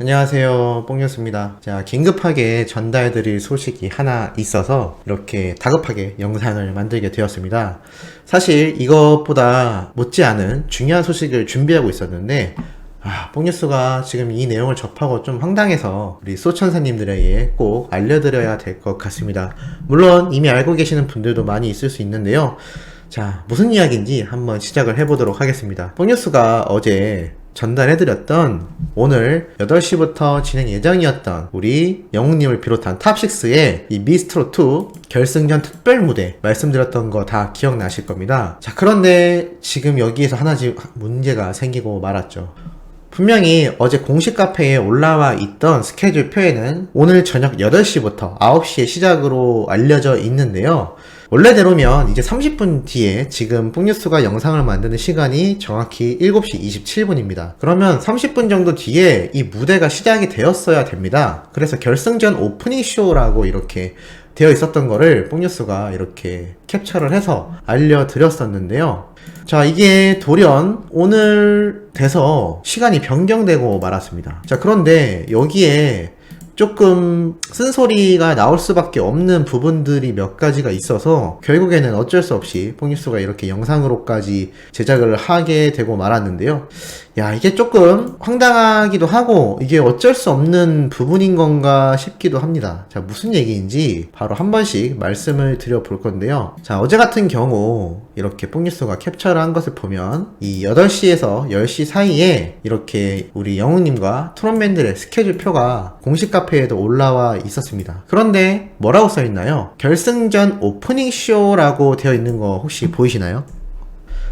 안녕하세요, 뽕뉴스입니다. 자, 긴급하게 전달드릴 소식이 하나 있어서 이렇게 다급하게 영상을 만들게 되었습니다. 사실 이것보다 못지않은 중요한 소식을 준비하고 있었는데 뽕뉴스가 지금 이 내용을 접하고 좀 황당해서 우리 소천사님들에게 꼭 알려드려야 될 것 같습니다. 물론 이미 알고 계시는 분들도 많이 있을 수 있는데요. 자, 무슨 이야기인지 한번 시작을 해보도록 하겠습니다. 뽕뉴스가 어제 전달해드렸던 오늘 8시부터 진행 예정이었던 우리 영웅님을 비롯한 탑6의 이 미스트롯2 결승전 특별 무대 말씀드렸던 거 다 기억나실 겁니다. 자, 그런데 지금 여기에서 하나씩 문제가 생기고 말았죠. 분명히 어제 공식 카페에 올라와 있던 스케줄 표에는 오늘 저녁 8시부터 9시에 시작으로 알려져 있는데요. 원래대로면 이제 30분 뒤에 지금 뽕뉴스가 영상을 만드는 시간이 정확히 7시 27분입니다. 그러면 30분 정도 뒤에 이 무대가 시작이 되었어야 됩니다. 그래서 결승전 오프닝 쇼라고 이렇게 되어 있었던 거를 뽕뉴스가 이렇게 캡처를 해서 알려드렸었는데요. 자, 이게 돌연 오늘 돼서 시간이 변경되고 말았습니다. 자, 그런데 여기에 조금 쓴소리가 나올 수밖에 없는 부분들이 몇 가지가 있어서 결국에는 어쩔 수 없이 뽕뉴스가 이렇게 영상으로까지 제작을 하게 되고 말았는데요. 야, 이게 조금 황당하기도 하고 이게 어쩔 수 없는 부분인 건가 싶기도 합니다. 자, 무슨 얘기인지 바로 한 번씩 말씀을 드려볼 건데요. 자, 어제 같은 경우 이렇게 뽕뉴스가 캡처를 한 것을 보면 이 8시에서 10시 사이에 이렇게 우리 영웅님과 트롯맨들의 스케줄 표가 공식 카페에도 올라와 있었습니다. 그런데 뭐라고 써있나요? 결승전 오프닝 쇼라고 되어 있는 거 혹시 보이시나요?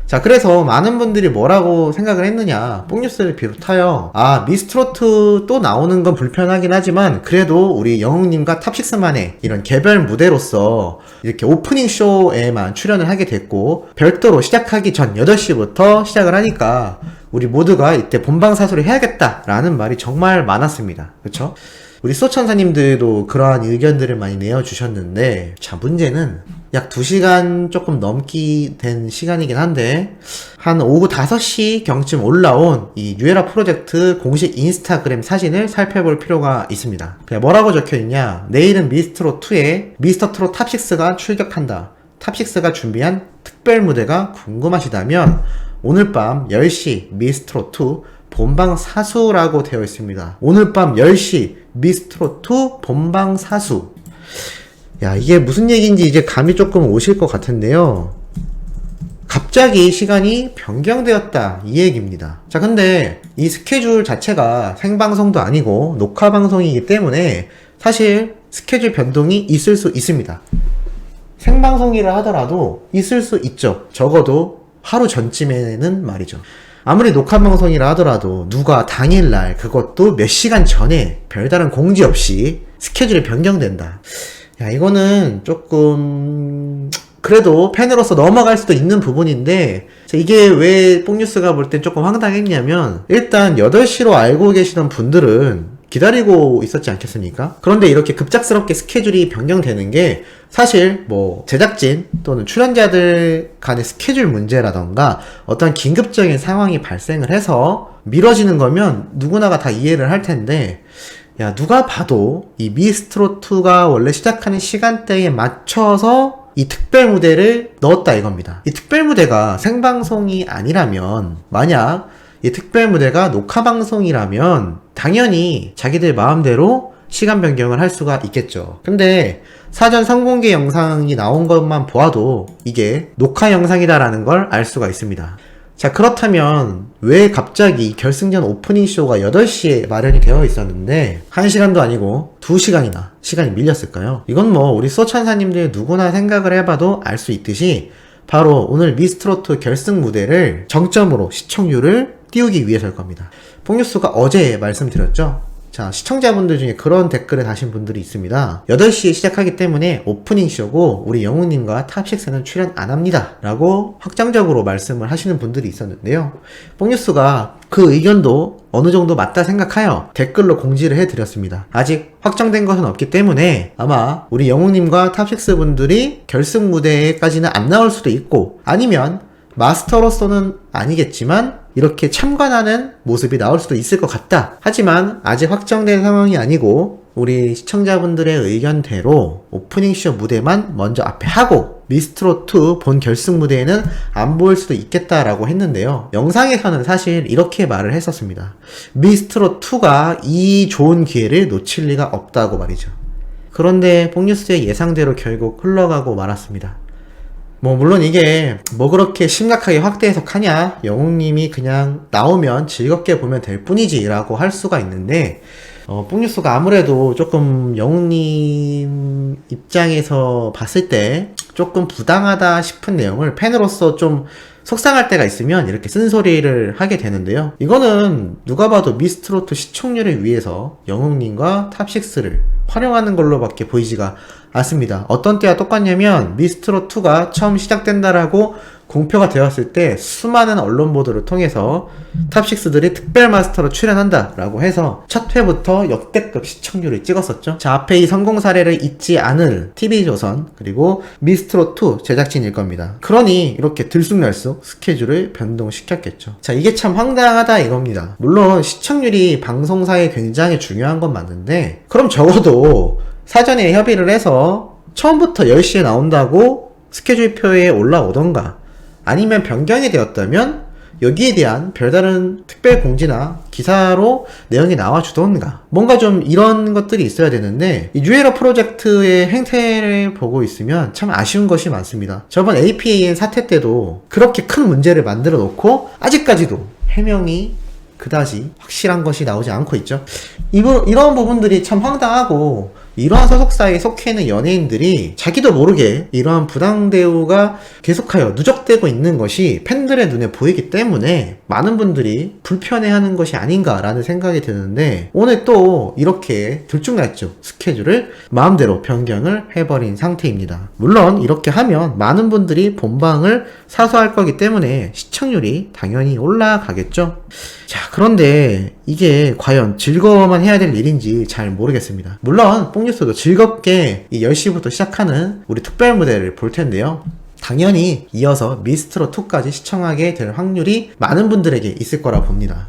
자, 그래서 많은 분들이 뭐라고 생각을 했느냐, 뽕뉴스를 비롯하여 미스트롯2 또 나오는 건 불편하긴 하지만 그래도 우리 영웅님과 탑6만의 이런 개별 무대로서 이렇게 오프닝 쇼에만 출연을 하게 됐고 별도로 시작하기 전 8시부터 시작을 하니까 우리 모두가 이때 본방사수를 해야겠다라는 말이 정말 많았습니다. 그쵸? 우리 소천사님들도 그러한 의견들을 많이 내어주셨는데, 자, 문제는 약 2시간 조금 넘기 된 시간이긴 한데 한 오후 5시 경쯤 올라온 이 뉴에라 프로젝트 공식 인스타그램 사진을 살펴볼 필요가 있습니다. 그냥 뭐라고 적혀있냐, 내일은 미스트롯2에 미스터트롯 탑6가 출격한다. 탑6가 준비한 특별 무대가 궁금하시다면 오늘 밤 10시 미스트롯2 본방사수라고 되어 있습니다. 오늘 밤 10시 미스트롯2 본방사수. 야, 이게 무슨 얘기인지 이제 감이 조금 오실 것 같은데요. 갑자기 시간이 변경되었다, 이 얘기입니다. 자, 근데 이 스케줄 자체가 생방송도 아니고 녹화방송이기 때문에 사실 스케줄 변동이 있을 수 있습니다. 생방송이라 하더라도 있을 수 있죠. 적어도 하루 전쯤에는 말이죠. 아무리 녹화방송이라 하더라도 누가 당일날, 그것도 몇 시간 전에 별다른 공지 없이 스케줄이 변경된다. 야, 이거는 조금 그래도 팬으로서 넘어갈 수도 있는 부분인데, 이게 왜 뽕뉴스가 볼 땐 조금 황당했냐면, 일단 8시로 알고 계시던 분들은 기다리고 있었지 않겠습니까? 그런데 이렇게 급작스럽게 스케줄이 변경되는 게 사실 뭐 제작진 또는 출연자들 간의 스케줄 문제라던가 어떤 긴급적인 상황이 발생을 해서 미뤄지는 거면 누구나가 다 이해를 할 텐데, 야, 누가 봐도 이 미스트롯2가 원래 시작하는 시간대에 맞춰서 이 특별 무대를 넣었다 이겁니다. 이 특별 무대가 생방송이 아니라면, 만약 이 특별 무대가 녹화방송이라면 당연히 자기들 마음대로 시간 변경을 할 수가 있겠죠. 근데 사전 선공개 영상이 나온 것만 보아도 이게 녹화 영상이다라는 걸 알 수가 있습니다. 자, 그렇다면 왜 갑자기 결승전 오프닝 쇼가 8시에 마련이 되어 있었는데 1시간도 아니고 2시간이나 시간이 밀렸을까요? 이건 뭐 우리 소천사님들 누구나 생각을 해봐도 알 수 있듯이 바로 오늘 미스트롯2 결승 무대를 정점으로 시청률을 띄우기 위해서일 겁니다. 뽕뉴스가 어제 말씀드렸죠? 자, 시청자분들 중에 그런 댓글을 다신 분들이 있습니다. 8시에 시작하기 때문에 오프닝 쇼고 우리 영웅님과 탑6는 출연 안 합니다 라고 확정적으로 말씀을 하시는 분들이 있었는데요. 뽕뉴스가 그 의견도 어느 정도 맞다 생각하여 댓글로 공지를 해드렸습니다. 아직 확정된 것은 없기 때문에 아마 우리 영웅님과 탑6 분들이 결승 무대까지는 안 나올 수도 있고, 아니면 마스터로서는 아니겠지만 이렇게 참관하는 모습이 나올 수도 있을 것 같다. 하지만 아직 확정된 상황이 아니고 우리 시청자분들의 의견대로 오프닝쇼 무대만 먼저 앞에 하고 미스트롯2 본 결승 무대에는 안 보일 수도 있겠다라고 했는데요. 영상에서는 사실 이렇게 말을 했었습니다. 미스트롯2가 이 좋은 기회를 놓칠 리가 없다고 말이죠. 그런데 뽕뉴스의 예상대로 결국 흘러가고 말았습니다. 물론 이게 그렇게 심각하게 확대 해석하냐, 영웅님이 그냥 나오면 즐겁게 보면 될 뿐이지 라고 할 수가 있는데 뽕뉴스가 아무래도 조금 영웅님 입장에서 봤을 때 조금 부당하다 싶은 내용을 팬으로서 좀 속상할 때가 있으면 이렇게 쓴소리를 하게 되는데요. 이거는 누가 봐도 미스트롯 시청률을 위해서 영웅님과 탑6를 활용하는 걸로밖에 보이지가 않습니다. 어떤 때와 똑같냐면 미스트롯2가 처음 시작된다라고 공표가 되었을 때 수많은 언론 보도를 통해서 탑6들이 특별마스터로 출연한다 라고 해서 첫 회부터 역대급 시청률을 찍었었죠. 자, 앞에 이 성공 사례를 잊지 않을 TV조선 그리고 미스트롯2 제작진일 겁니다. 그러니 이렇게 들쑥날쑥 스케줄을 변동시켰겠죠. 자, 이게 참 황당하다 이겁니다. 물론 시청률이 방송사에 굉장히 중요한 건 맞는데 그럼 적어도 사전에 협의를 해서 처음부터 10시에 나온다고 스케줄표에 올라오던가 아니면 변경이 되었다면 여기에 대한 별다른 특별 공지나 기사로 내용이 나와주던가 뭔가 좀 이런 것들이 있어야 되는데 이 뉴에러 프로젝트의 행태를 보고 있으면 참 아쉬운 것이 많습니다. 저번 APAN 사태 때도 그렇게 큰 문제를 만들어 놓고 아직까지도 해명이 그다지 확실한 것이 나오지 않고 있죠. 이런 부분들이 참 황당하고 이러한 소속사에 속해 있는 연예인들이 자기도 모르게 이러한 부당 대우가 계속하여 누적되고 있는 것이 팬들의 눈에 보이기 때문에 많은 분들이 불편해하는 것이 아닌가라는 생각이 드는데 오늘 또 이렇게 들쭉날쭉 스케줄을 마음대로 변경을 해버린 상태입니다. 물론 이렇게 하면 많은 분들이 본방을 사수할 거기 때문에 시청률이 당연히 올라가겠죠. 자, 그런데 이게 과연 즐거워만 해야 될 일인지 잘 모르겠습니다. 물론 뽕뉴스도 즐겁게 이 10시부터 시작하는 우리 특별 무대를 볼 텐데요. 당연히 이어서 미스트롯2까지 시청하게 될 확률이 많은 분들에게 있을 거라 봅니다.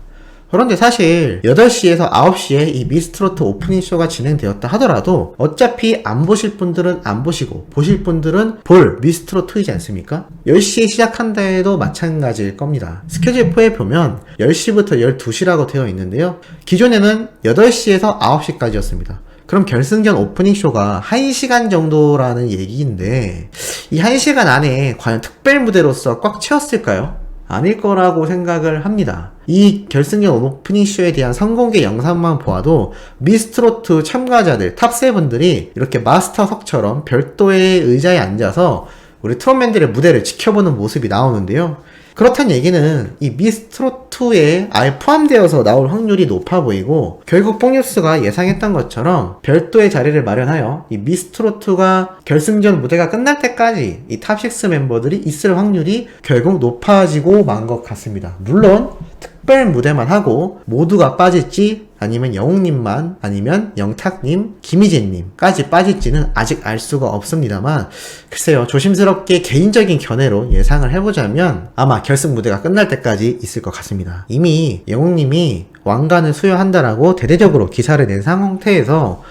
그런데 사실 8시에서 9시에 이 미스트롯 오프닝 쇼가 진행되었다 하더라도 어차피 안 보실 분들은 안 보시고 보실 분들은 볼 미스트롯2이지 않습니까? 10시에 시작한다 해도 마찬가지일 겁니다. 스케줄표에 보면 10시부터 12시라고 되어 있는데요. 기존에는 8시에서 9시까지였습니다. 그럼 결승전 오프닝 쇼가 1시간 정도라는 얘기인데 이 1시간 안에 과연 특별 무대로서 꽉 채웠을까요? 아닐 거라고 생각을 합니다. 이 결승전 오프닝 쇼에 대한 선공개 영상만 보아도 미스트롯 참가자들 탑7들이 이렇게 마스터석처럼 별도의 의자에 앉아서 우리 트롯맨들의 무대를 지켜보는 모습이 나오는데요. 그렇다는 얘기는 이 미스트롯2에 아예 포함되어서 나올 확률이 높아 보이고 결국 뽕뉴스가 예상했던 것처럼 별도의 자리를 마련하여 이 미스트롯2가 결승전 무대가 끝날 때까지 이 탑6 멤버들이 있을 확률이 결국 높아지고 만 것 같습니다. 물론 특별 무대만 하고 모두가 빠질지 아니면 영웅님만 아니면 영탁님, 김희재님까지 빠질지는 아직 알 수가 없습니다만 글쎄요, 조심스럽게 개인적인 견해로 예상을 해보자면 아마 결승 무대가 끝날 때까지 있을 것 같습니다. 이미 영웅님이 왕관을 수여한다라고 대대적으로 기사를 낸 상태에서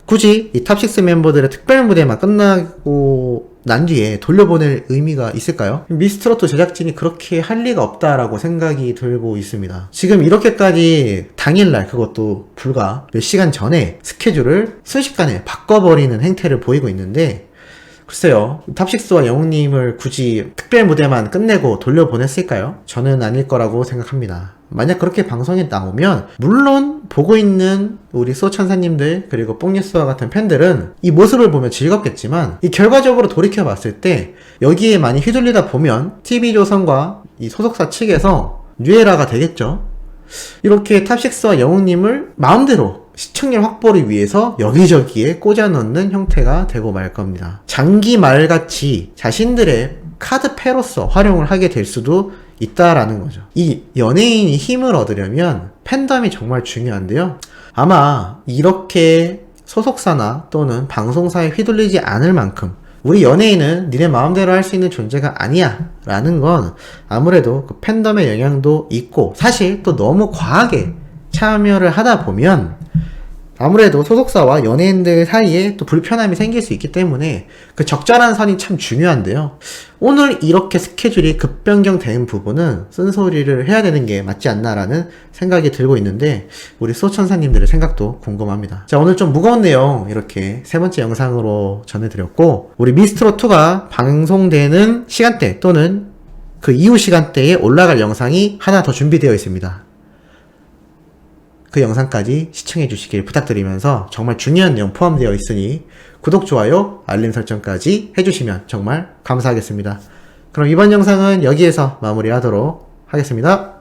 굳이 이 탑6 멤버들의 특별 무대만 끝나고 난 뒤에 돌려보낼 의미가 있을까요? 미스트롯 제작진이 그렇게 할 리가 없다라고 생각이 들고 있습니다. 지금 이렇게까지 당일날 그것도 불과 몇 시간 전에 스케줄을 순식간에 바꿔버리는 행태를 보이고 있는데 글쎄요, 탑6와 영웅님을 굳이 특별 무대만 끝내고 돌려보냈을까요? 저는 아닐 거라고 생각합니다. 만약 그렇게 방송에 나오면 물론 보고 있는 우리 수호천사님들 그리고 뽕뉴스와 같은 팬들은 이 모습을 보면 즐겁겠지만 이 결과적으로 돌이켜봤을 때 여기에 많이 휘둘리다 보면 TV조선과 이 소속사 측에서 뉴에라가 되겠죠. 이렇게 탑6와 영웅님을 마음대로 시청률 확보를 위해서 여기저기에 꽂아넣는 형태가 되고 말 겁니다. 장기 말같이 자신들의 카드패로서 활용을 하게 될 수도 있다라는 거죠. 이 연예인이 힘을 얻으려면 팬덤이 정말 중요한데요. 아마 이렇게 소속사나 또는 방송사에 휘둘리지 않을 만큼 우리 연예인은 니네 마음대로 할 수 있는 존재가 아니야 라는 건 아무래도 그 팬덤의 영향도 있고, 사실 또 너무 과하게 참여를 하다 보면 아무래도 소속사와 연예인들 사이에 또 불편함이 생길 수 있기 때문에 그 적절한 선이 참 중요한데요. 오늘 이렇게 스케줄이 급변경된 부분은 쓴소리를 해야 되는 게 맞지 않나라는 생각이 들고 있는데, 우리 소천사님들의 생각도 궁금합니다. 자, 오늘 좀 무거운 내용 이렇게 세 번째 영상으로 전해드렸고, 우리 미스트롯2가 방송되는 시간대 또는 그 이후 시간대에 올라갈 영상이 하나 더 준비되어 있습니다. 그 영상까지 시청해 주시길 부탁드리면서, 정말 중요한 내용 포함되어 있으니 구독, 좋아요, 알림 설정까지 해주시면 정말 감사하겠습니다. 그럼 이번 영상은 여기에서 마무리하도록 하겠습니다.